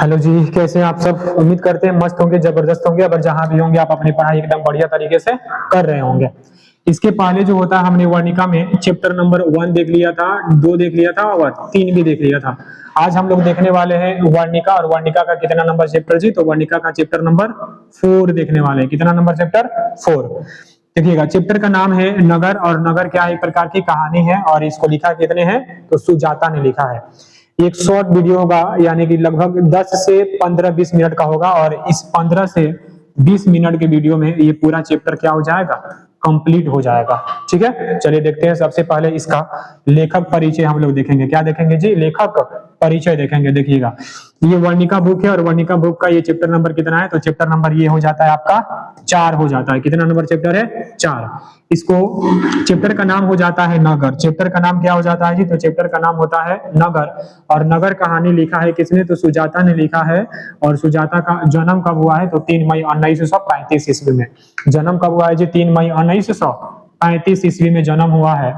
Hello जी, कैसे हैं आप सब। उम्मीद करते हैं मस्त होंगे, जबरदस्त होंगे। अगर जहां भी होंगे आप अपनी पढ़ाई एकदम बढ़िया तरीके से कर रहे होंगे। इसके पहले जो होता है हमने वर्णिका में चैप्टर नंबर 1 देख लिया था, 2 देख लिया था और 3 भी देख लिया था। आज हम लोग देखने वाले हैं वर्णिका। और वर्णिका का कितना नंबर चैप्टर जी? तो वर्णिका का चैप्टर नंबर 4 देखने वाले हैं। कितना नंबर चैप्टर? 4। देखिएगा, चैप्टर का नाम है नगर। और नगर क्या एक प्रकार की कहानी है। और इसको लिखा कितने हैं? तो सुजाता ने लिखा है। एक शॉर्ट वीडियो होगा, यानी कि लगभग 10 से 15-20 मिनट का होगा। और इस 15 से 20 मिनट के वीडियो में ये पूरा चैप्टर क्या हो जाएगा? कंप्लीट हो जाएगा। ठीक है, चलिए देखते हैं। सबसे पहले इसका लेखक परिचय हम लोग देखेंगे। क्या देखेंगे जी? लेखक परिचय देखेंगे। देखिएगा, ये वर्णिका बुक है और वर्णिका बुक का ये चैप्टर नंबर कितना है? तो चैप्टर नंबर ये हो जाता है आपका 4 हो जाता है। कितना नंबर चैप्टर है? 4। इसको चैप्टर का नाम हो जाता है नगर। चैप्टर का नाम क्या हो जाता है जी? तो चैप्टर का नाम होता है नगर। और नगर कहानी लिखा है किसने? तो सुजाता ने लिखा है। और सुजाता का जन्म कब हुआ है? तो 3 मई 1935 ईस्वी में। जन्म कब हुआ है जी? 3 मई 1935 ईस्वी में जन्म हुआ है।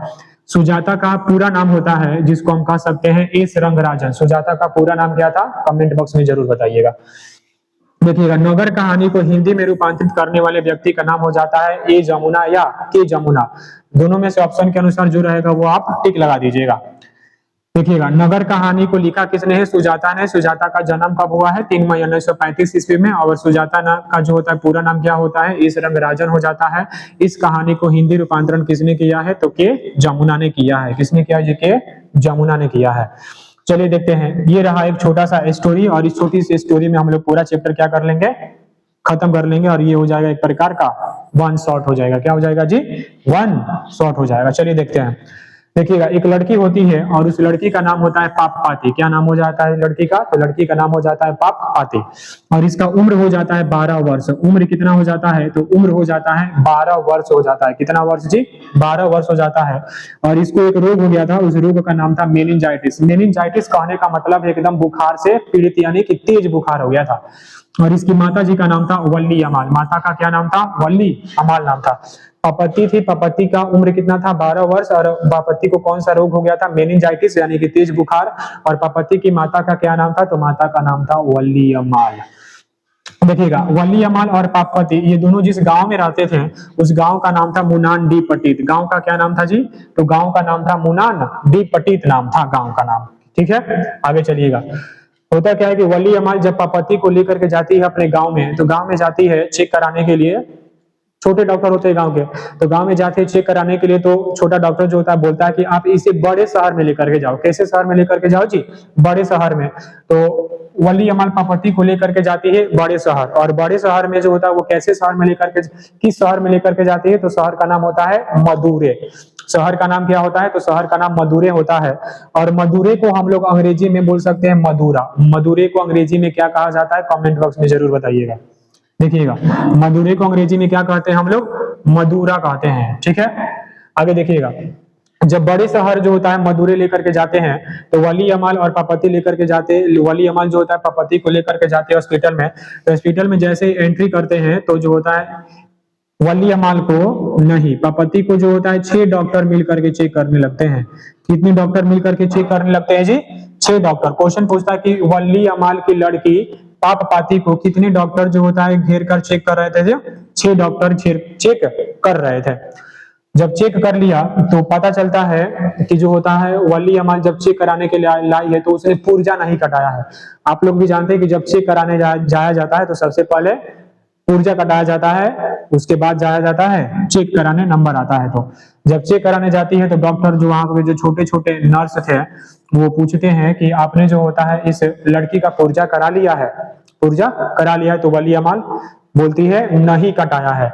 सुजाता का पूरा नाम होता है, जिसको हम कह सकते हैं एस रंगराजन। सुजाता का पूरा नाम क्या था? कमेंट बॉक्स में जरूर बताइएगा। देखिएगा, नगर कहानी को हिंदी में रूपांतरित करने वाले व्यक्ति का नाम हो जाता है ए जमुना या के जमुना। दोनों में से ऑप्शन के अनुसार जो रहेगा वो आप टिक लगा दीजिएगा। देखिएगा, नगर कहानी को लिखा किसने है? सुजाता ने। सुजाता का जन्म कब हुआ है? 3 मई 1935 ईस्वी में। और सुजाता का जो होता है पूरा नाम क्या होता है? इस रंगराजन हो जाता है। इस कहानी को हिंदी रूपांतरण किसने किया है? तो के जमुना ने किया है। किसने किया जी? के जमुना ने किया है। चलिए देखते हैं। ये रहा एक छोटा सा स्टोरी। और इस छोटी सी स्टोरी में हम लोग पूरा चैप्टर क्या कर लेंगे? खत्म कर लेंगे। और ये हो जाएगा एक प्रकार का वन शॉट हो जाएगा। क्या हो जाएगा जी? वन शॉट हो जाएगा। चलिए देखते हैं। देखिएगा, एक लड़की होती है और उस लड़की का नाम होता है पापपाती। क्या नाम हो जाता है लड़की का? तो लड़की का नाम हो जाता है पापपाती। और इसका उम्र हो जाता है 12 वर्ष। उम्र कितना हो जाता है? तो उम्र हो जाता है 12 वर्ष हो जाता है। कितना वर्ष जी? 12 वर्ष हो जाता है। और इसको एक रोग हो गया था, उस रोग का नाम था मेनिंजाइटिस। मेनिंजाइटिस कहने का मतलब एकदम बुखार से पीड़ित, यानी कि तेज बुखार हो गया था। और इसकी माता जी का नाम था वल्ली अमाल। माता का क्या नाम था? वल्ली अमाल नाम था। पापति थी। पापति का उम्र कितना था? 12 वर्ष। और पापति को कौन सा रोग हो गया था? मेनिंजाइटिस, यानी कि तेज बुखार। और पापति की माता का क्या नाम था? तो माता का नाम था वल्ली अमाल। देखिएगा, वली अमाल और पापति ये दोनों जिस गांव में रहते थे उस गांव का नाम था मुनान डी पटीत। गांव का क्या नाम था जी? तो गांव का नाम था मुनान डी पटीत नाम था गांव का नाम। ठीक है, आगे चलिएगा। होता क्या है कि वली अमाल जब पापति को लेकर के जाती है अपने गांव में, तो गांव में जाती है चेक कराने के लिए। छोटे डॉक्टर होते हैं गांव के, तो गांव में जाते हैं चेक कराने के लिए। तो छोटा डॉक्टर जो होता है बोलता है कि आप इसे बड़े शहर में लेकर के जाओ। कैसे शहर में लेकर के जाओ जी? बड़े शहर में। तो वली अमाल पापति को लेकर के जाती है बड़े शहर। और बड़े शहर में जो होता है वो कैसे शहर में लेकर के, किस शहर में लेकर के जाती है? तो शहर का नाम होता है मदुरै। शहर का नाम क्या होता है? तो शहर का नाम मदुरै होता है। और मदुरै को हम लोग अंग्रेजी में बोल सकते हैं मदुरा। मदुरै को अंग्रेजी में क्या कहा जाता है? कमेंट बॉक्स में जरूर बताइएगा। देखिएगा, मदुरै को अंग्रेजी में क्या कहते हैं हम लोग? मदुरा कहते हैं। ठीक है, आगे देखिएगा। जब बड़े शहर जो होता है मदुरै लेकर के जाते हैं, तो वली अमाल और पापति लेकर के जाते। वली अमाल जो होता है पापति को लेकर के जाते हैं हॉस्पिटल में। तो हॉस्पिटल में जैसे ही एंट्री करते हैं तो जो होता है वली अमाल को नहीं, पापति को जो होता है 6 डॉक्टर मिल करके चेक करने लगते हैं। कितने डॉक्टर मिल करके चेक करने लगते हैं जी? 6 डॉक्टर। क्वेश्चन पूछता है कि वली अमाल की लड़की पापपाती को कितने डॉक्टर जो होता है घेर कर चेक कर रहे थे जी? 6 डॉक्टर चेक कर रहे थे। जब चेक कर लिया तो पता चलता है कि जो होता है वली अमाल जब चेक कराने के लिए लाई है तो उसने पुर्जा नहीं कटाया है। आप लोग भी जानते हैं कि जब चेक कराने जाया जाता है तो सबसे पहले पुर्जा कटाया जाता है, उसके बाद जाया जाता है चेक कराने, नंबर आता है। तो जब चेक कराने जाती है तो डॉक्टर जो वहां पे जो छोटे छोटे नर्स थे वो पूछते हैं कि आपने जो होता है इस लड़की का पुर्जा करा लिया है? पुर्जा करा लिया है? तो वली अमाल बोलती है नहीं कटाया है।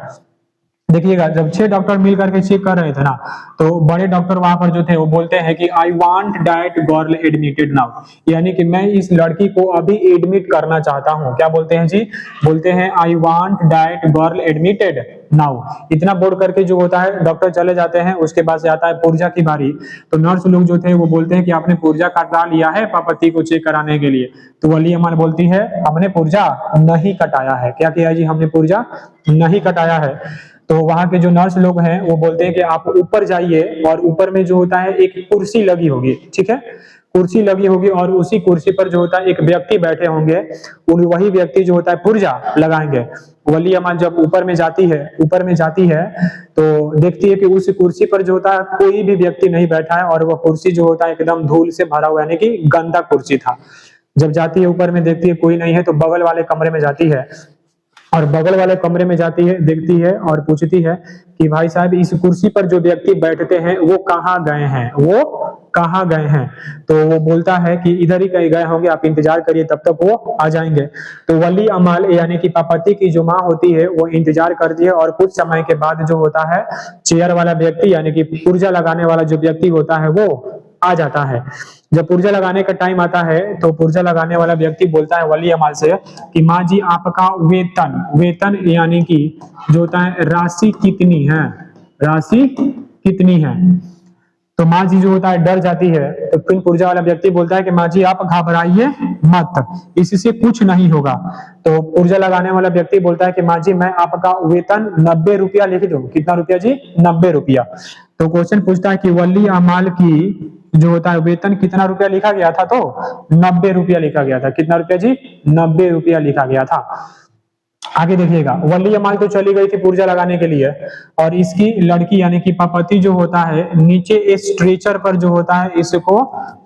देखिएगा, जब 6 डॉक्टर मिल करके चेक कर रहे थे ना, तो बड़े डॉक्टर वहां पर जो थे वो बोलते हैं कि I want that girl admitted now, यानी कि मैं इस लड़की को अभी एडमिट करना चाहता हूं। क्या बोलते हैं जी? बोलते हैं I want that girl admitted now. इतना बोल करके जो होता है डॉक्टर चले जाते हैं। उसके बाद से आता है पुर्जा की बारी। तो नर्स लोग जो थे वो बोलते हैं कि आपने पुर्जा कटा लिया है पापति को चेक कराने के लिए? तो वली अमाल बोलती है हमने पुर्जा नहीं कटाया है। क्या किया जी? हमने पुर्जा नहीं कटाया है। तो वहां के जो नर्स लोग हैं वो बोलते हैं कि आप ऊपर जाइए और ऊपर में जो होता है एक कुर्सी लगी होगी, ठीक है, कुर्सी लगी होगी और उसी कुर्सी पर जो होता है एक व्यक्ति बैठे होंगे, वही व्यक्ति जो होता है पुर्जा लगाएंगे। वली अमाल जब ऊपर में जाती है तो देखती है कि उस कुर्सी पर जो होता है कोई भी व्यक्ति नहीं बैठा है और वह कुर्सी जो होता है एकदम धूल से भरा हुआ, यानी कि गंदा कुर्सी था। जब जाती है ऊपर में देखती है कोई नहीं है तो बगल वाले कमरे में जाती है और बगल वाले कमरे में जाती है, देखती है और पूछती है कि भाई साहब इस कुर्सी पर जो व्यक्ति बैठते हैं वो कहाँ गए हैं, वो कहाँ गए हैं। तो वो बोलता है कि इधर ही कहीं गए होंगे, आप इंतजार करिए तब तक वो आ जाएंगे। तो वली अमाल यानी कि पापति की जो माँ होती है वो इंतजार करती है और कुछ समय के बाद जो होता है चेयर वाला व्यक्ति यानी कि पुर्जा लगाने वाला जो व्यक्ति होता है वो आ जाता है। जब पुर्जा लगाने का टाइम आता है तो पुर्जा लगाने वाला व्यक्ति बोलता है वली अमाल से कि माँ जी आपका वेतन वेतन यानी कि जो होता है राशि कितनी है, राशि कितनी है। तो माँ जी जो होता है डर जाती है। तो फिर पुर्जा वाला व्यक्ति बोलता है कि माँ जी आप घबराइए मत, इससे कुछ नहीं होगा। तो पुर्जा लगाने वाला व्यक्ति बोलता है कि माँ जी मैं आपका वेतन 90 रुपया लिख दूं। कितना रुपया जी? 90 रुपया। तो क्वेश्चन पूछता है कि वली अमाल की जो होता है वेतन कितना रुपया लिखा गया था, तो 90 रुपया लिखा गया था। कितना रुपया जी? 90 रुपया लिखा गया था। आगे देखिएगा, वली अमाल तो चली गई थी पुर्जा लगाने के लिए और इसकी लड़की यानी कि पापति जो होता है नीचे स्ट्रेचर पर जो होता है इसको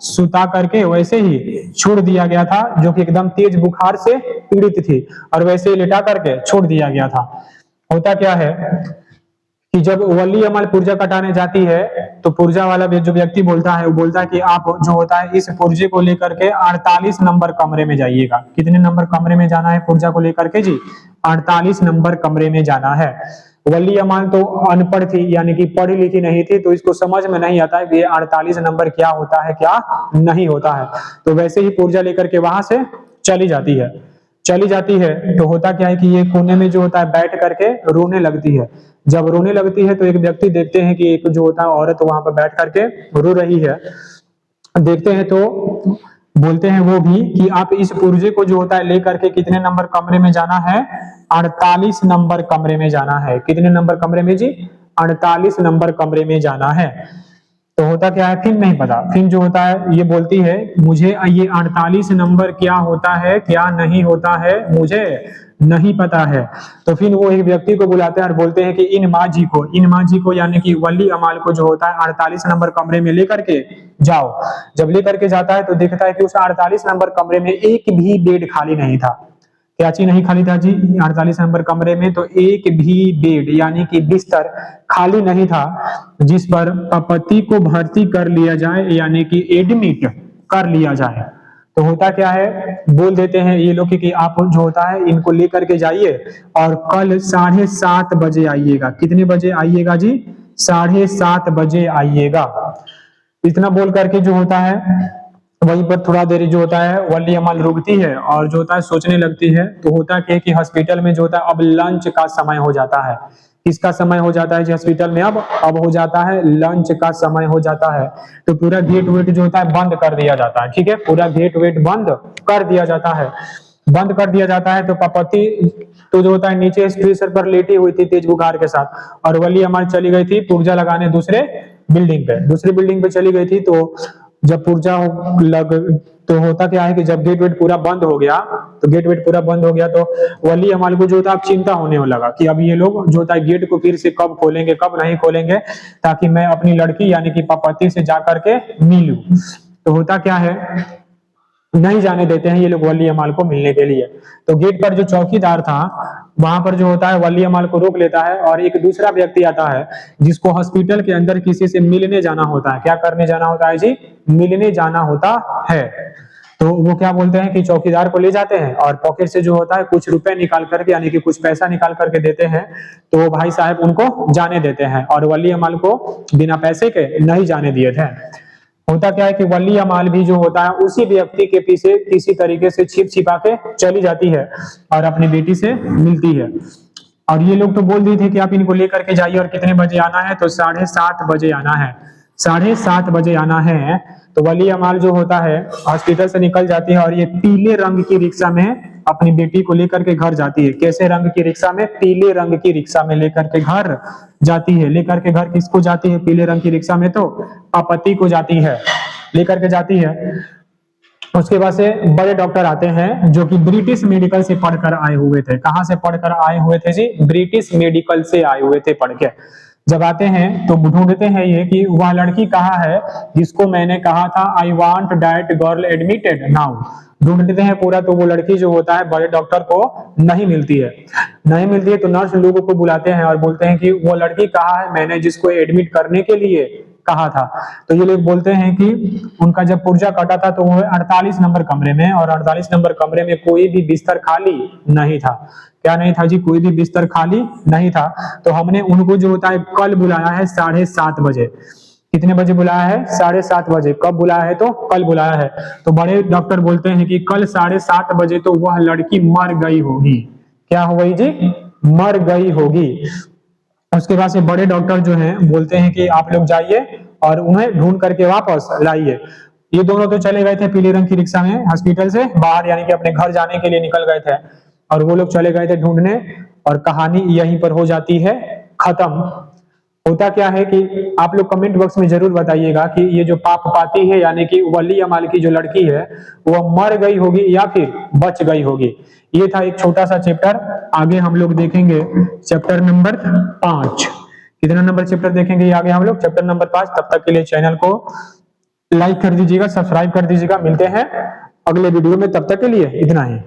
सुता करके वैसे ही छोड़ दिया गया था, जो कि एकदम तेज बुखार से पीड़ित थी और वैसे ही लेटा करके छोड़ दिया गया था। होता क्या है कि जब वली अमाल पुर्जा कटाने जाती है तो पुर्जा वाला जो व्यक्ति बोलता है वो बोलता है कि आप जो होता है इस पुर्जे को लेकर के 48 नंबर कमरे में जाइएगा। कितने नंबर कमरे में जाना है पुर्जा को लेकर के जी? 48 नंबर कमरे में जाना है। वली अमाल तो अनपढ़ थी यानी कि पढ़ी लिखी नहीं थी, तो इसको समझ में नहीं आता है कि ये 48 नंबर क्या होता है क्या नहीं होता है। तो वैसे ही पुर्जा लेकर के वहां से चली जाती है। तो होता क्या है कि ये कोने में जो होता है बैठ करके रोने लगती है। जब रोने लगती है तो एक व्यक्ति देखते हैं कि एक जो होता है औरत वहां पर बैठ करके रो रही है। देखते हैं तो बोलते हैं वो भी कि आप इस पुर्जे को जो होता है लेकर के कितने नंबर कमरे में जाना है? 48 नंबर कमरे में जाना है। कितने नंबर कमरे में जी? 48 नंबर कमरे में जाना है। तो होता क्या है फिर नहीं पता। फिर जो होता है ये बोलती है मुझे ये 48 नंबर क्या होता है क्या नहीं होता है मुझे नहीं पता है। तो फिर वो एक व्यक्ति को बुलाते हैं और बोलते हैं कि इन माँ जी को यानी कि वली अमाल को जो होता है 48 नंबर कमरे में लेकर के जाओ। जब लेकर के जाता है तो देखता है कि उस 48 नंबर कमरे में एक भी बेड खाली नहीं था। क्या चीज नहीं खाली था जी? 48 नंबर कमरे में तो एक भी बेड यानी कि बिस्तर खाली नहीं था जिस पर पति को भर्ती कर लिया जाए यानी कि एडमिट कर लिया जाए। तो होता क्या है बोल देते हैं ये लोग कि आप जो होता है इनको लेकर के जाइए और कल 7:30 बजे आइएगा। कितने बजे आइएगा जी? 7:30 बजे आइएगा। इतना बोल करके जो होता है वहीं पर थोड़ा देर जो होता है वली अमाल रुकती है और जो होता है सोचने लगती है। तो होता क्या है कि हॉस्पिटल में जो होता है अब लंच का समय हो जाता है। किसका समय हो जाता है जी हॉस्पिटल में? अब हो जाता है लंच का समय हो जाता है। तो पूरा गेट वेट जो होता है बंद कर दिया जाता है। ठीक है, पूरा गेट वेट बंद कर दिया जाता है। बंद कर दिया जाता है तो पापति तो जो होता है नीचे स्ट्रेचर पर लेटी हुई थी तेज बुखार के साथ और वली अमाल चली गई थी पुर्जा लगाने दूसरी बिल्डिंग पे चली गई थी। तो जब पुर्जा लग तो होता क्या है कि जब गेट वेट पूरा बंद हो गया तो वली अमाल को जो होता है अब चिंता होने लगा कि अब ये लोग जो होता है गेट को फिर से कब खोलेंगे कब नहीं खोलेंगे, ताकि मैं अपनी लड़की यानी कि पापति से जाकर के मिलूं। तो होता क्या है नहीं जाने देते हैं ये लोग वली अमाल को मिलने के लिए। तो गेट पर जो चौकीदार था वहां पर जो होता है वली अमाल को रोक लेता है और एक दूसरा व्यक्ति आता है जिसको हॉस्पिटल के अंदर किसी से मिलने जाना होता है। क्या करने जाना होता है जी? मिलने जाना होता है। तो वो क्या बोलते हैं कि चौकीदार को ले जाते हैं और पॉकेट से जो होता है कुछ रुपए निकाल करके यानी कि कुछ पैसा निकाल करके देते हैं। तो भाई साहब उनको जाने देते हैं और वली अमाल को बिना पैसे के नहीं जाने दिए थे। होता क्या है कि वली अमाल भी जो होता है उसी व्यक्ति के पीछे किसी तरीके से छिप छिपा के चली जाती है और अपनी बेटी से मिलती है। और ये लोग तो बोल दिए थे कि आप इनको लेकर के जाइए और कितने बजे आना है, तो 7:30 बजे आना है। 7:30 बजे आना है। तो वली अमाल जो होता है हॉस्पिटल से निकल जाती है और ये पीले रंग की रिक्शा में अपनी बेटी को लेकर के घर जाती है। कैसे रंग की रिक्शा में? पीले रंग की रिक्शा में लेकर के घर जाती है। लेकर के घर किसको जाती है पीले रंग की रिक्शा में? तो पति को जाती है, लेकर के जाती है। उसके बाद से बड़े डॉक्टर आते हैं जो कि ब्रिटिश मेडिकल से पढ़कर आए हुए थे। कहां से पढ़कर आए हुए थे जी? ब्रिटिश मेडिकल से आए हुए थे पढ़ के। जब आते हैं तो ढूंढते हैं ये कि वह लड़की कहाँ है जिसको मैंने कहा था I want that girl admitted now. ढूंढते हैं पूरा, तो वो लड़की जो होता है बड़े डॉक्टर को नहीं मिलती है। नहीं मिलती है तो नर्स लोगों को बुलाते हैं और बोलते हैं कि वो लड़की कहाँ है, मैंने जिसको एडमिट करने के लिए कहा था। तो ये लोग बोलते हैं कि उनका जब पुर्जा कटा था तो वो 48 नंबर कमरे में, और 48 नंबर कमरे में कोई भी बिस्तर खाली नहीं था। क्या नहीं था जी? कोई भी बिस्तर खाली नहीं था। तो हमने उनको जो होता है कल बुलाया है 7:30 बजे। कितने बजे बुलाया है? 7:30 बजे। कब बुलाया है? तो कल बुलाया है। तो बड़े डॉक्टर बोलते हैं कि कल 7:30 बजे तो वह लड़की मर गई होगी। क्या हो गई जी? मर गई होगी। उसके बाद से बड़े डॉक्टर जो हैं बोलते हैं कि आप लोग जाइए और उन्हें ढूंढ करके वापस लाइए। ये दोनों तो चले गए थे पीले रंग की रिक्शा में हॉस्पिटल से बाहर, यानी कि अपने घर जाने के लिए निकल गए थे, और वो लोग चले गए थे ढूंढने, और कहानी यहीं पर हो जाती है खत्म। होता क्या है कि आप लोग कमेंट बॉक्स में जरूर बताइएगा कि ये जो पाप पाती है यानी कि वली अमाल की जो लड़की है वो मर गई होगी या फिर बच गई होगी। ये था एक छोटा सा चैप्टर। आगे हम लोग देखेंगे चैप्टर नंबर 5। कितना नंबर चैप्टर देखेंगे ये आगे हम लोग? Chapter number 5। तब तक के लिए चैनल को लाइक कर दीजिएगा, सब्सक्राइब कर दीजिएगा। मिलते हैं अगले वीडियो में, तब तक के लिए इतना ही।